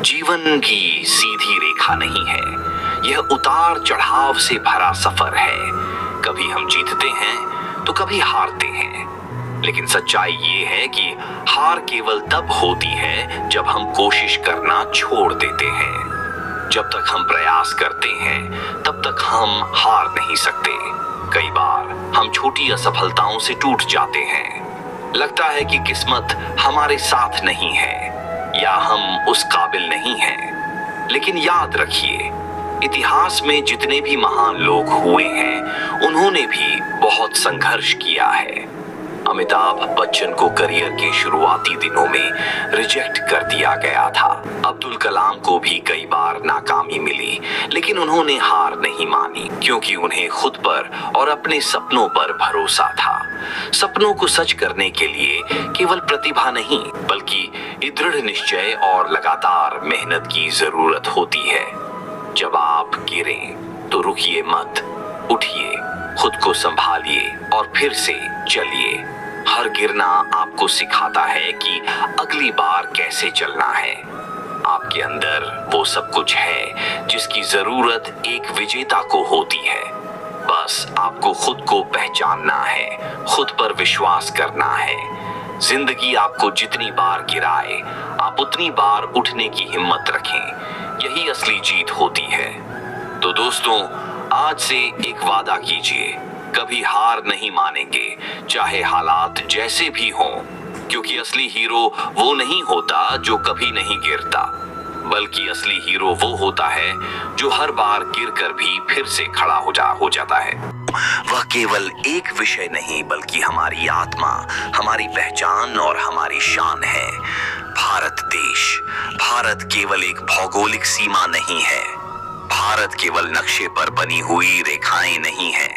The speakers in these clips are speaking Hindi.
जीवन की सीधी रेखा नहीं है, यह उतार चढ़ाव से भरा सफर है। कभी हम जीतते हैं तो कभी हारते हैं, लेकिन सच्चाई ये है कि हार केवल तब होती है जब हम कोशिश करना छोड़ देते हैं। जब तक हम प्रयास करते हैं तब तक हम हार नहीं सकते। कई बार हम छोटी असफलताओं से टूट जाते हैं। लगता है कि किस्मत हमारे साथ नहीं है या हम उस काबिल नहीं हैं। लेकिन याद रखिए, इतिहास में जितने भी महान लोग हुए हैं उन्होंने भी बहुत संघर्ष किया है। अमिताभ बच्चन को करियर के शुरुआती दिनों में रिजेक्ट कर दिया गया था। अब्दुल कलाम को भी कई बार नाकामी मिली, लेकिन उन्होंने हार नहीं मानी क्योंकि उन्हें खुद पर और अपने सपनों पर भरोसा था। सपनों को सच करने के लिए केवल प्रतिभा नहीं बल्कि दृढ़ निश्चय और लगातार मेहनत की जरूरत होती है। जब आप गिरें तो रुकिए मत, उठिए, खुद को संभालिए और फिर से चलिए। हर गिरना आपको सिखाता है कि अगली बार कैसे चलना है। आपके अंदर वो सब कुछ है जिसकी जरूरत एक विजेता को होती है। बस आपको खुद को पहचानना है, खुद पर विश्वास करना है। जिंदगी आपको जितनी बार गिराए, आप उतनी बार उठने की हिम्मत रखें। यही असली जीत होती है। तो दोस्तों, आज से एक वादा कीजिए, कभी हार नहीं मानेंगे, चाहे हालात जैसे भी हों, क्योंकि असली हीरो वो नहीं होता जो कभी नहीं गिरता, बल्कि असली हीरो वो होता है जो हर बार गिरकर भी फिर से खड़ा हो जाता है। वह केवल एक विषय नहीं बल्कि हमारी आत्मा, हमारी पहचान और हमारी शान है। भारत देश, भारत केवल एक भौगोलिक सीमा नहीं है। भारत केवल नक्शे पर बनी हुई रेखाएं नहीं है।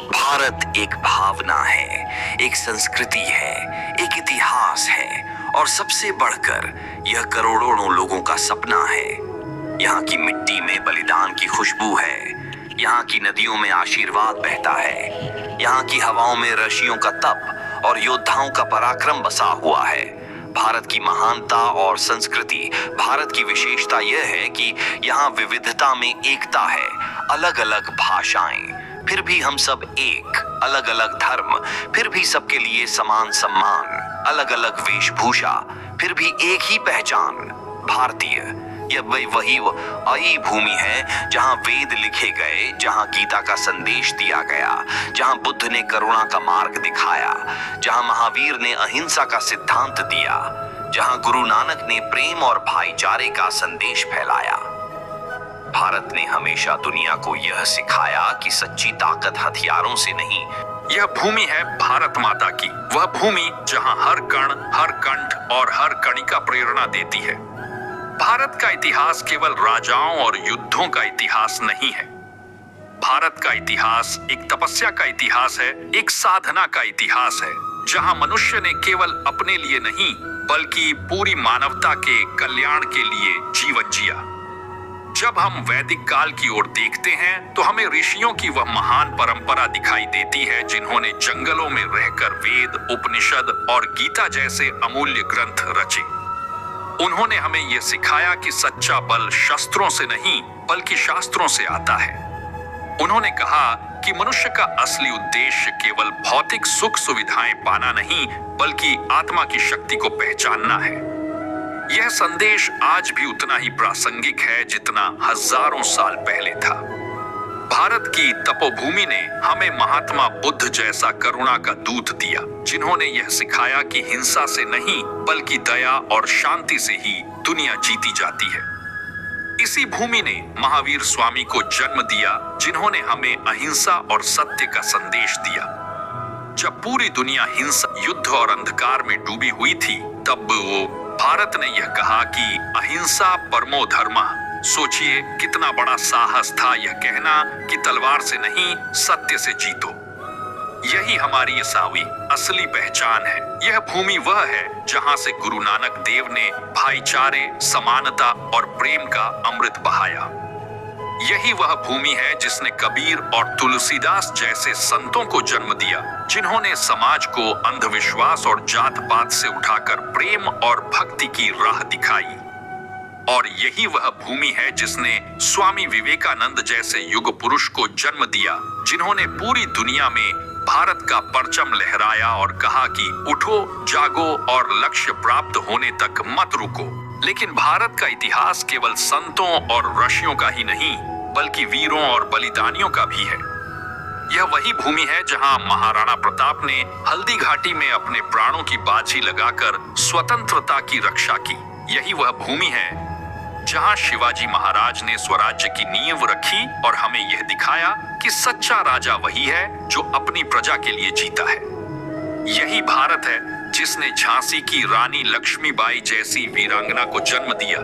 भारत एक भावना है, एक संस्कृति है, एक इतिहास है और सबसे बढ़कर यह करोड़ों लोगों का सपना है। यहाँ की मिट्टी में बलिदान की खुशबू है, यहाँ की नदियों में आशीर्वाद बहता है, यहाँ की हवाओं में ऋषियों का तप और योद्धाओं का पराक्रम बसा हुआ है। भारत की महानता और संस्कृति, भारत की विशेषता यह है कि यहाँ विविधता में एकता है। अलग अलग भाषाएं, फिर भी हम सब एक। अलग अलग धर्म, फिर भी सबके लिए समान सम्मान। अलग अलग वेशभूषा, फिर भी एक ही पहचान, भारतीय। यह वही भूमि है जहां वेद लिखे गए, जहां गीता का संदेश दिया गया, जहां बुद्ध ने करुणा का मार्ग दिखाया, जहां महावीर ने अहिंसा का सिद्धांत दिया, जहां गुरु नानक ने प्रेम और भाईचारे का संदेश फैलाया। भारत ने हमेशा दुनिया को यह सिखाया कि सच्ची ताकत हथियारों से नहीं। यह भूमि है भारत माता की, वह भूमि जहां हर कण, हर कंठ और हर कणिका प्रेरणा देती है। भारत का इतिहास केवल राजाओं और युद्धों का इतिहास नहीं है। भारत का इतिहास एक तपस्या का इतिहास है, एक साधना का इतिहास है, जहां मनुष्य ने केवल अपने लिए नहीं बल्कि पूरी मानवता के कल्याण के लिए जीवन जिया। जब हम वैदिक काल की ओर देखते हैं तो हमें ऋषियों की वह महान परंपरा दिखाई देती है जिन्होंने जंगलों में रहकर वेद, उपनिषद और गीता जैसे अमूल्य ग्रंथ रचे। उन्होंने हमें यह सिखाया कि सच्चा बल शस्त्रों से नहीं बल्कि शास्त्रों से आता है। उन्होंने कहा कि मनुष्य का असली उद्देश्य केवल भौतिक सुख सुविधाएं पाना नहीं बल्कि आत्मा की शक्ति को पहचानना है। यह संदेश आज भी उतना ही प्रासंगिक है जितना हजारों साल पहले था। भारत की तपोभूमि ने हमें महात्मा बुद्ध जैसा करुणा का दूत दिया, जिन्होंने यह सिखाया कि हिंसा से नहीं बल्कि दया और शांति से ही दुनिया जीती जाती है। इसी भूमि ने महावीर स्वामी को जन्म दिया, जिन्होंने हमें अहिंसा और सत्य का संदेश दिया। जब पूरी दुनिया हिंसा, युद्ध और अंधकार में डूबी हुई थी, तब भारत ने यह कहा कि अहिंसा परमो धर्मः। सोचिए कितना बड़ा साहस था यह कहना कि तलवार से नहीं सत्य से जीतो। यही हमारी असली पहचान है। यह भूमि वह है जहां से गुरु नानक देव ने भाईचारे, समानता और प्रेम का अमृत बहाया। यही वह भूमि है जिसने कबीर और तुलसीदास जैसे संतों को जन्म दिया, जिन्होंने समाज को अंधविश्वास और जात पात से उठाकर प्रेम और भक्ति की राह दिखाई। और यही वह भूमि है जिसने स्वामी विवेकानंद जैसे युग पुरुष को जन्म दिया, जिन्होंने पूरी दुनिया में भारत का परचम लहराया और कहा कि उठो, जागो और लक्ष्य प्राप्त होने तक मत रुको। लेकिन भारत का इतिहास केवल संतों और ऋषियों का ही नहीं, बल्कि वीरों और बलिदानियों का भी है। यह वही भूमि है जहां महाराणा प्रताप ने हल्दी घाटी में अपने प्राणों की बाजी लगाकर स्वतंत्रता की रक्षा की। यही वह भूमि है जहां शिवाजी महाराज ने स्वराज्य की नींव रखी और हमें यह दिखाया कि सच्चा राजा वही है जो अपनी प्रजा के लिए जीता है। यही भारत है जिसने झांसी की रानी लक्ष्मीबाई जैसी वीरांगना को जन्म दिया,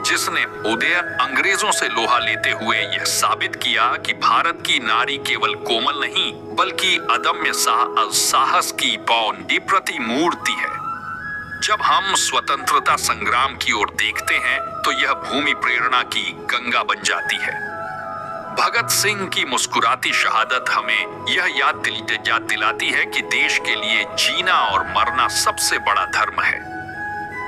जिसने उदय अंग्रेजों से लोहा लेते हुए यह साबित किया कि भारत की नारी केवल कोमल नहीं बल्कि अदम्य साहस की पौंडी प्रतिमूर्ति है। जब हम स्वतंत्रता संग्राम की ओर देखते हैं तो यह भूमि प्रेरणा की गंगा बन जाती है। भगत सिंह की मुस्कुराती शहादत हमें यह याद दिलाती है कि देश के लिए जीना और मरना सबसे बड़ा धर्म है।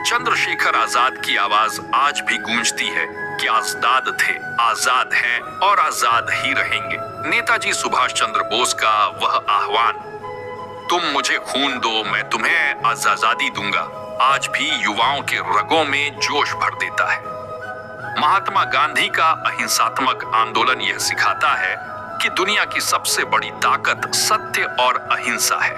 चंद्रशेखर आजाद की आवाज आज भी गूंजती है कि आजाद थे, आजाद हैं और आजाद ही रहेंगे। नेताजी सुभाष चंद्र बोस का वह आह्वान, तुम मुझे खून दो मैं तुम्हें आजादी दूंगा, आज भी युवाओं के रगों में जोश भर देता है। महात्मा गांधी का अहिंसात्मक आंदोलन यह सिखाता है कि दुनिया की सबसे बड़ी ताकत सत्य और अहिंसा है।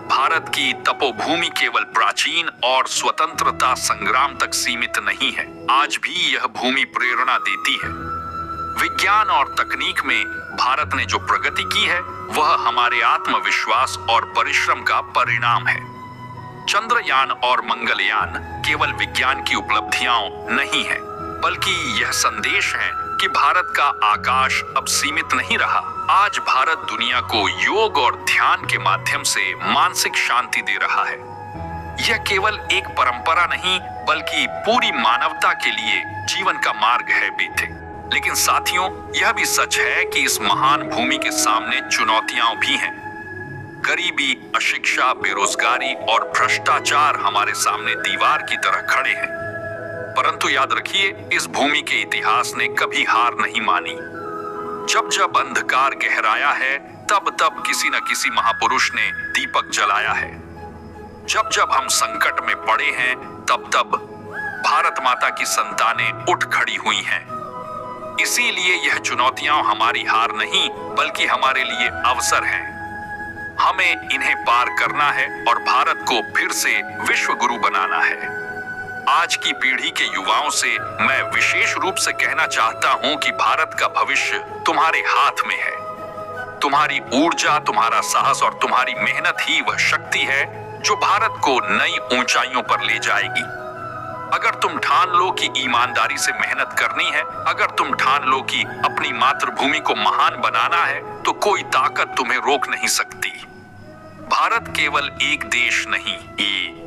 भारत की तपोभूमि केवल प्राचीन और स्वतंत्रता संग्राम तक सीमित नहीं है, आज भी यह भूमि प्रेरणा देती है। विज्ञान और तकनीक में भारत ने जो प्रगति की है वह हमारे आत्मविश्वास और परिश्रम का परिणाम है। चंद्रयान और मंगलयान केवल विज्ञान की उपलब्धियां नहीं है, बल्कि यह संदेश है कि भारत का आकाश अब सीमित नहीं रहा। आज भारत दुनिया को योग और ध्यान के माध्यम से मानसिक शांति दे रहा है। यह केवल एक परंपरा नहीं बल्कि पूरी मानवता के लिए जीवन का मार्ग है बेटे। लेकिन साथियों, यह भी सच है कि इस महान भूमि के सामने चुनौतियां भी हैं। गरीबी, अशिक्षा, बेरोजगारी और भ्रष्टाचार हमारे सामने दीवार की तरह खड़े हैं। परंतु याद रखिए, इस भूमि के इतिहास ने कभी हार नहीं मानी। जब जब अंधकार गहराया है तब तब किसी न किसी महापुरुष ने दीपक जलाया है। जब जब हम संकट में पड़े हैं तब तब भारत माता की संतानें उठ खड़ी हुई हैं। इसीलिए यह चुनौतियां हमारी हार नहीं बल्कि हमारे लिए अवसर हैं। हमें इन्हें पार करना है और भारत को फिर से विश्व गुरु बनाना है। आज की पीढ़ी के युवाओं से मैं विशेष रूप से कहना चाहता हूं कि भारत का भविष्य तुम्हारे हाथ में है। तुम्हारी ऊर्जा, तुम्हारा साहस और तुम्हारी मेहनत ही वह शक्ति है जो भारत को नई ऊंचाइयों पर ले जाएगी। अगर तुम ठान लो कि ईमानदारी से मेहनत करनी है, अगर तुम ठान लो कि अपनी मातृभूमि को महान बनाना है, तो कोई ताकत तुम्हें रोक नहीं सकती। भारत केवल एक देश नहीं,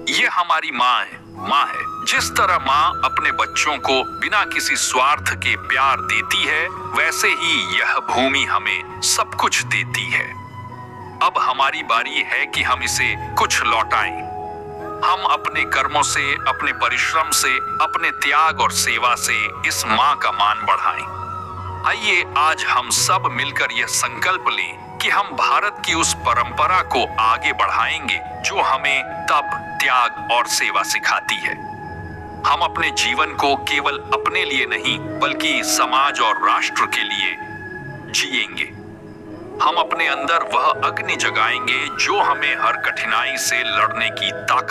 ये हमारी माँ है। जिस तरह माँ अपने बच्चों को बिना किसी स्वार्थ के प्यार देती है, वैसे ही यह भूमि हमें सब कुछ देती है। अब हमारी बारी है कि हम इसे कुछ लौटाएं। हम अपने कर्मों से, अपने परिश्रम से, अपने त्याग और सेवा से इस माँ का मान बढ़ाएं। आइए आज हम सब मिलकर यह संकल्प लें कि हम भारत की उस परंपरा को आगे बढ़ाएंगे जो हमें तप, त्याग और सेवा सिखाती है। हम अपने जीवन को केवल अपने लिए नहीं बल्कि समाज और राष्ट्र के लिए जिएंगे। हम अपने अंदर वह अग्नि जगाएंगे जो हमें हर कठिनाई से लड़ने की ताकत